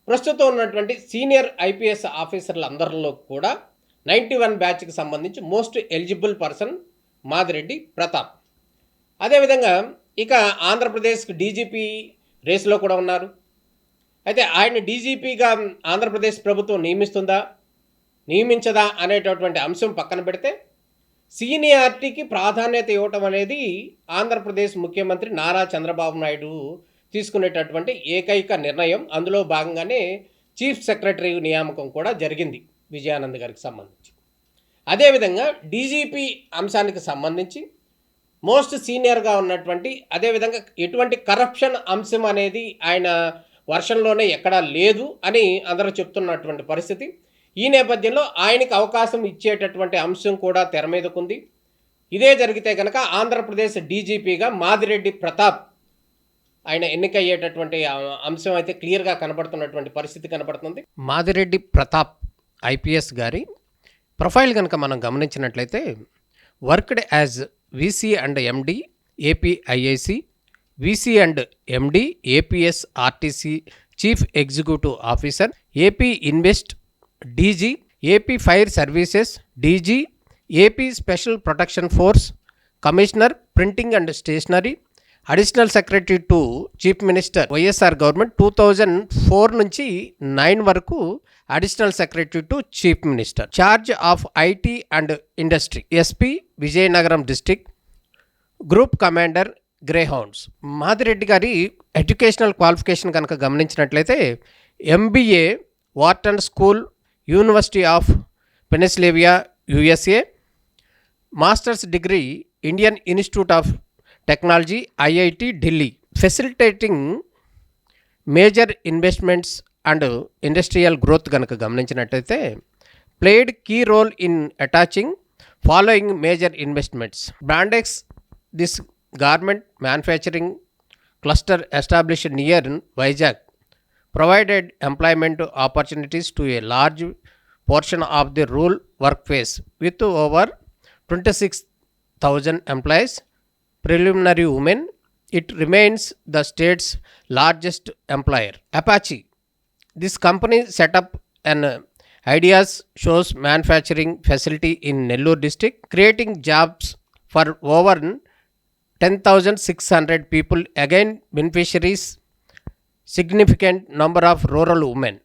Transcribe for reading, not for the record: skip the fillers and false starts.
ప్రస్తుతం ఉన్నటువంటి senior IPS ఆఫీసర్లందరిలో కూడా 91 బ్యాచ్కి సంబంధించి most eligible person Madireddy Pratap. అదేవిధంగా ఇక ఆంధ్రప్రదేశ్కి డీజీపీ రేసులో కూడా ఉన్నారు. అయితే ఆయన డీజీపీగా ఆంధ్రప్రదేశ్ ప్రభుత్వం నియమిస్తుందా నియమించదా అనేటటువంటి అంశం పక్కన పెడితే సీనియారిటీకి ప్రాధాన్యత ఇవ్వటం అనేది ఆంధ్రప్రదేశ్ ముఖ్యమంత్రి నారా చంద్రబాబు నాయుడు తీసుకునేటటువంటి ఏకైక నిర్ణయం. అందులో భాగంగానే చీఫ్ సెక్రటరీ నియామకం కూడా జరిగింది విజయానంద్ గారికి సంబంధించి. అదేవిధంగా డీజీపీ అంశానికి సంబంధించి మోస్ట్ సీనియర్గా ఉన్నటువంటి, అదేవిధంగా ఎటువంటి కరప్షన్ అంశం అనేది ఆయన వర్షంలోనే ఎక్కడా లేదు అని అందరూ చెప్తున్నటువంటి పరిస్థితి. ఈ నేపథ్యంలో ఆయనకి అవకాశం ఇచ్చేటటువంటి అంశం కూడా తెర మీదకుంది. ఇదే జరిగితే కనుక ఆంధ్రప్రదేశ్ డీజీపీగా మాదిరెడ్డి ప్రతాప్ ఆయన ఎన్నికయ్యేటటువంటి అంశం అయితే క్లియర్గా కనబడుతున్నటువంటి పరిస్థితి కనబడుతుంది. మాదిరెడ్డి ప్రతాప్ ఐపీఎస్ గారి ప్రొఫైల్ కనుక మనం గమనించినట్లయితే worked as VC and MD APIIC, VC and MD APS RTC chief executive officer, AP invest DG, AP fire services DG, AP special protection force commissioner printing and stationery, additional secretary to chief minister YSR government 2004 నుంచి 9 వరకు additional secretary to chief minister, charge of IT and industry, SP Vizianagaram district, group commander Greyhounds. Madireddy గారి educational qualification కనుక గమనించినట్లయితే MBA Wharton school university of Pennsylvania USA, masters degree Indian institute of technology IIT Delhi, facilitating major investments and industrial growth కనుక గమనించినట్లయితే played key role in attaching following major investments, Brandix this garment manufacturing cluster established near Vizag provided employment opportunities to a large portion of the rural workforce with over 26,000 employees. Preliminary women, it remains the state's largest employer. Apache, this company set up an ideas shows manufacturing facility in Nellore district, creating jobs for over 10,600 people, again beneficiaries significant number of rural women.